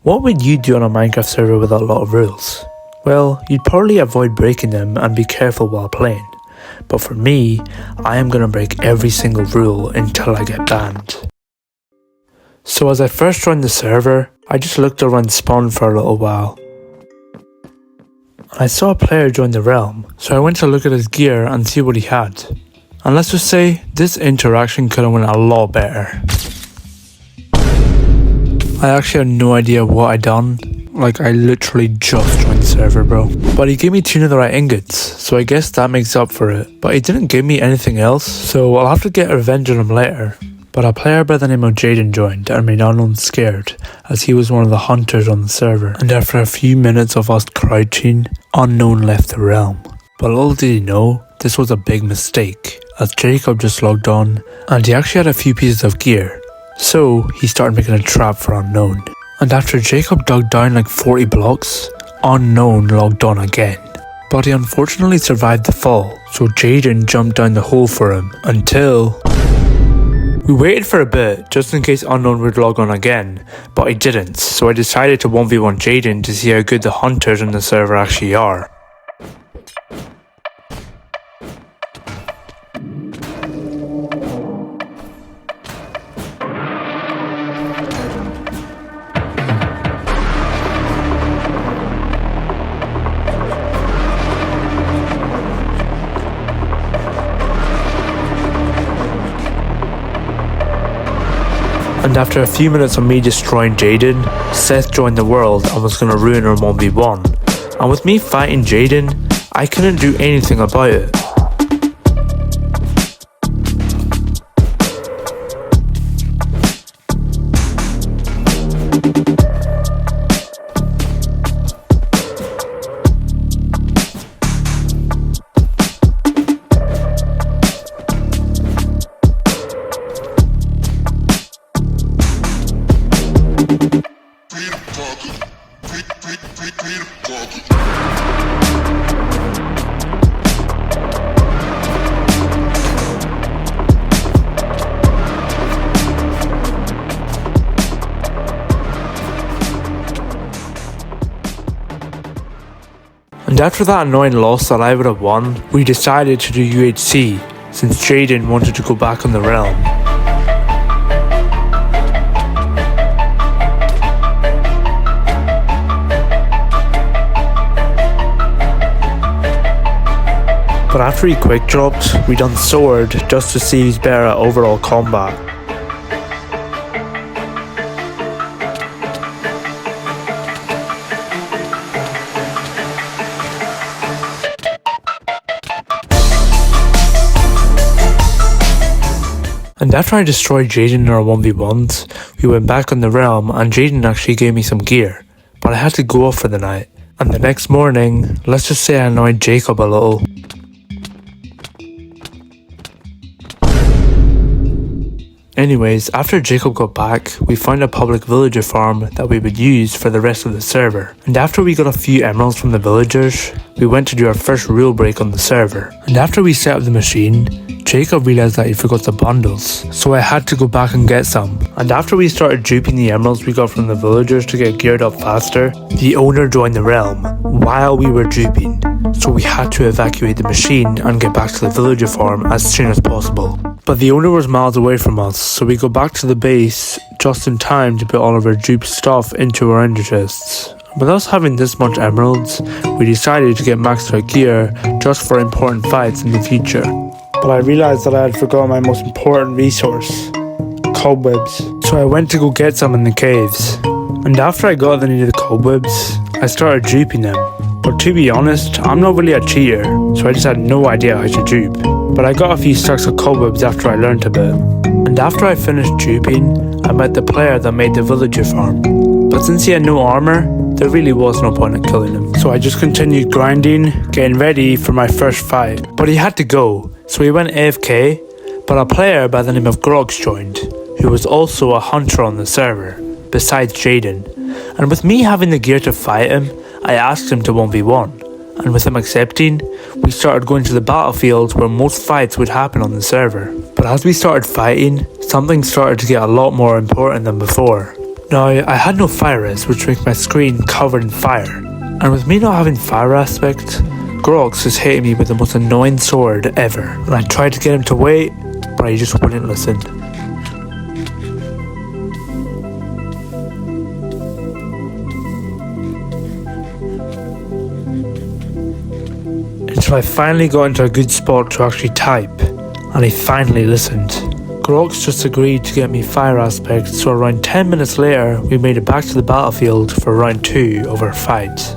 What would you do on a Minecraft server with a lot of rules? Well, you'd probably avoid breaking them and be careful while playing. But for me, I am gonna break every single rule until I get banned. So as I first joined the server, I just looked around spawn for a little while. I saw a player join the realm, so I went to look at his gear and see what he had. And let's just say, this interaction could have went a lot better. I actually had no idea what I'd done. Like, I literally just joined the server, bro. But he gave me 2 netherite ingots, so I guess that makes up for it. But he didn't give me anything else, so I'll have to get revenge on him later. But a player by the name of Jaden joined and made Unknown scared, as he was one of the hunters on the server. And after a few minutes of us crouching, Unknown left the realm. But little did he know, this was a big mistake, as Jacob just logged on, and he actually had a few pieces of gear. So he started making a trap for Unknown. And after Jacob dug down like 40 blocks, Unknown logged on again. But he unfortunately survived the fall, so Jaden jumped down the hole for him until... We waited for a bit, just in case Unknown would log on again, but he didn't, so I decided to 1v1 Jaden to see how good the hunters on the server actually are. And after a few minutes of me destroying Jaden, Seth joined the world and was going to ruin our 1v1. And with me fighting Jaden, I couldn't do anything about it. And after that annoying loss that I would have won, we decided to do UHC, since Jaden wanted to go back on the realm. But after he quick dropped, we done sword just to see who's better at overall combat. And after I destroyed Jaden in our 1v1s, we went back on the realm and Jaden actually gave me some gear, but I had to go off for the night. And the next morning, let's just say I annoyed Jacob a little. Anyways, after Jacob got back, we found a public villager farm that we would use for the rest of the server. And after we got a few emeralds from the villagers, we went to do our first rule break on the server. And after we set up the machine, Jacob realised that he forgot the bundles, so I had to go back and get some. And after we started duping the emeralds we got from the villagers to get geared up faster, the owner joined the realm while we were duping, so we had to evacuate the machine and get back to the villager farm as soon as possible. But the owner was miles away from us, so we go back to the base just in time to put all of our dupe stuff into our ender chests. With us having this much emeralds, we decided to get maxed out gear just for important fights in the future. But I realised that I had forgotten my most important resource, cobwebs. So I went to go get some in the caves. And after I got any of the cobwebs, I started duping them. But to be honest, I'm not really a cheater, so I just had no idea how to dupe. But I got a few stacks of cobwebs after I learned a bit. And after I finished duping, I met the player that made the villager farm. But since he had no armour, there really was no point in killing him. So I just continued grinding, getting ready for my first fight. But he had to go, so he went AFK, but a player by the name of Grogs joined, who was also a hunter on the server, besides Jaden. And with me having the gear to fight him, I asked him to 1v1. And with him accepting, we started going to the battlefields where most fights would happen on the server. But as we started fighting, something started to get a lot more important than before. Now, I had no fire res, which makes my screen covered in fire. And with me not having fire aspect, Grox was hitting me with the most annoying sword ever. And I tried to get him to wait, but he just wouldn't listen. Until I finally got into a good spot to actually type, and he finally listened. Grox just agreed to get me fire aspect, so around 10 minutes later, we made it back to the battlefield for round 2 of our fight.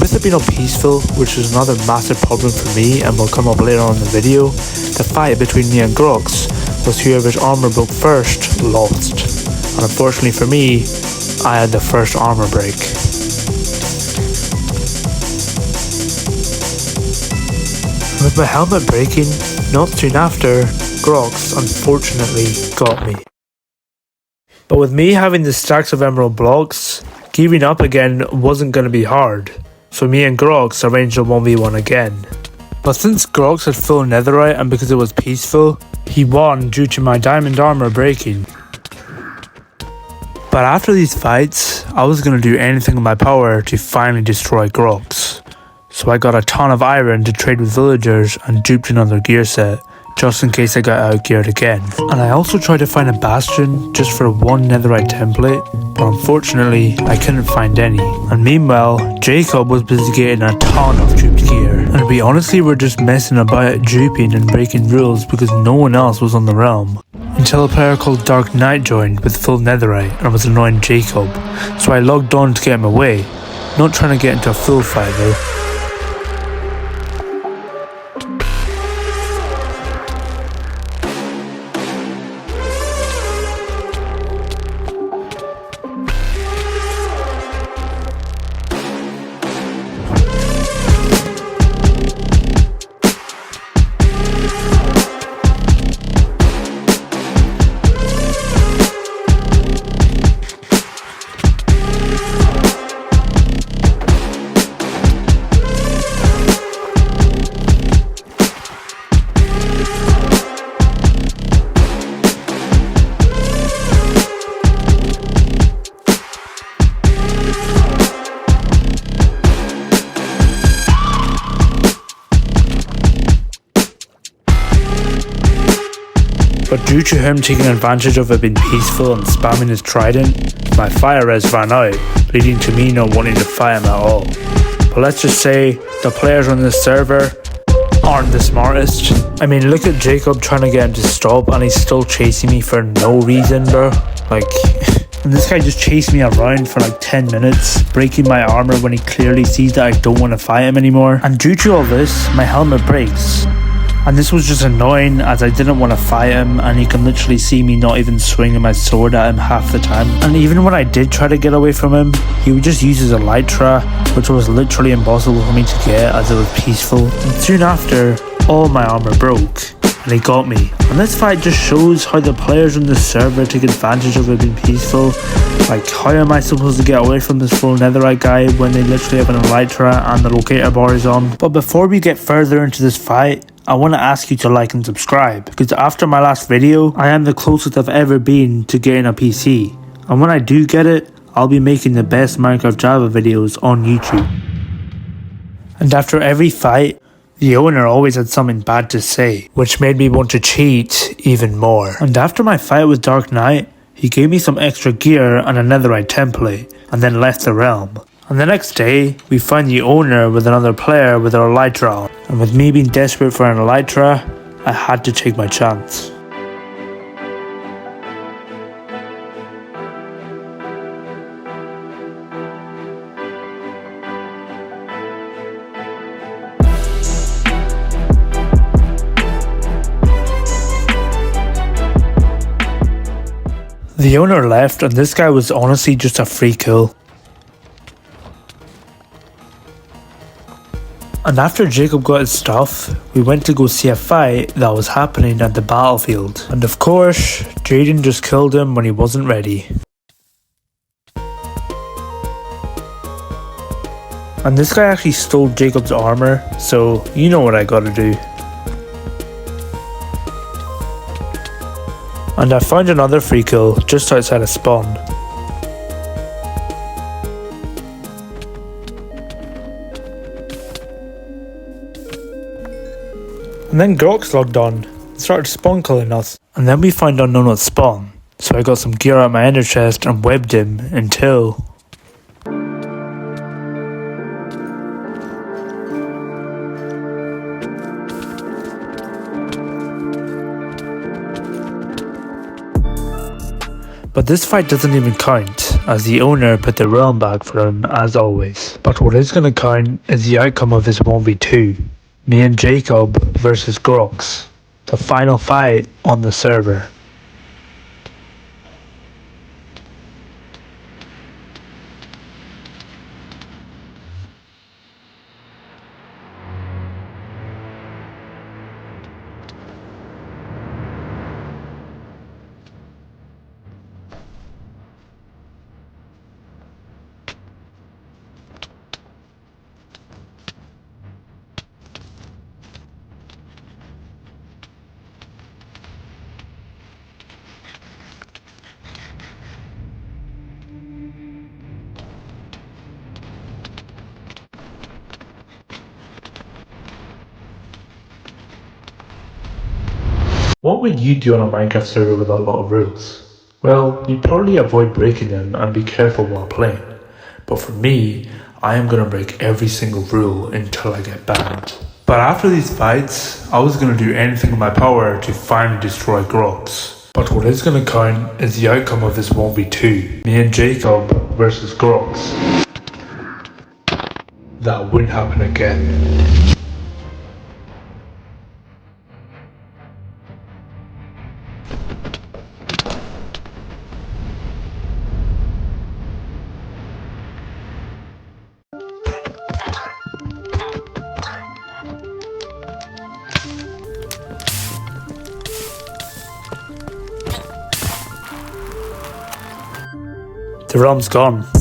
With it being all peaceful, which is another massive problem for me and will come up later on in the video, the fight between me and Grox was whoever's armor broke first lost. And unfortunately for me, I had the first armor break. With my helmet breaking, not soon after, Grox unfortunately got me. But with me having the stacks of emerald blocks, gearing up again wasn't going to be hard. So me and Grox arranged a 1v1 again. But since Grox had full netherite and because it was peaceful, he won due to my diamond armor breaking. But after these fights, I was going to do anything in my power to finally destroy Grox. So I got a ton of iron to trade with villagers and duped another gear set, just in case I got outgeared again. And I also tried to find a bastion just for one netherite template, but unfortunately I couldn't find any. And meanwhile, Jacob was busy getting a ton of duped gear. And we honestly were just messing about duping and breaking rules because no one else was on the realm. Until a player called Dark Knight joined with full netherite and was annoying Jacob, so I logged on to get him away, not trying to get into a full fight though. But due to him taking advantage of it being peaceful and spamming his trident, my fire res ran out, leading to me not wanting to fight him at all. But let's just say, the players on this server aren't the smartest. I mean, look at Jacob trying to get him to stop and he's still chasing me for no reason, bro. Like, and this guy just chased me around for like 10 minutes, breaking my armor when he clearly sees that I don't want to fight him anymore. And due to all this, my helmet breaks. And this was just annoying as I didn't want to fight him, and you can literally see me not even swinging my sword at him half the time. And even when I did try to get away from him, he would just use his elytra, which was literally impossible for me to get as it was peaceful. And soon after, all my armor broke, and he got me. And this fight just shows how the players on the server take advantage of it being peaceful. Like, how am I supposed to get away from this full netherite guy when they literally have an elytra and the locator bar is on? But before we get further into this fight, I want to ask you to like and subscribe, because after my last video, I am the closest I've ever been to getting a PC. And when I do get it, I'll be making the best Minecraft Java videos on YouTube. And after every fight, the owner always had something bad to say, which made me want to cheat even more. And after my fight with Dark Knight, he gave me some extra gear and a netherite template, and then left the realm. And the next day, we find the owner with another player with our elytra on. And with me being desperate for an elytra, I had to take my chance. The owner left, and this guy was honestly just a free kill. And after Jacob got his stuff, we went to go see a fight that was happening at the battlefield. And of course, Jaden just killed him when he wasn't ready. And this guy actually stole Jacob's armor, so you know what I gotta do. And I found another free kill just outside of spawn. And then Grox logged on and started spawn killing us. And then we found unknown at spawn, so I got some gear out of my ender chest and webbed him until... But this fight doesn't even count, as the owner put the realm back for him as always. But what is going to count is the outcome of this 1v2. Me and Jacob versus Grox. The final fight on the server. What would you do on a Minecraft server with a lot of rules? Well, you'd probably avoid breaking them and be careful while playing. But for me, I am going to break every single rule until I get banned. But after these fights, I was going to do anything in my power to finally destroy Grox. But what is going to count is the outcome of this 1v2. Me and Jacob versus Grox. That wouldn't happen again. The realm's gone.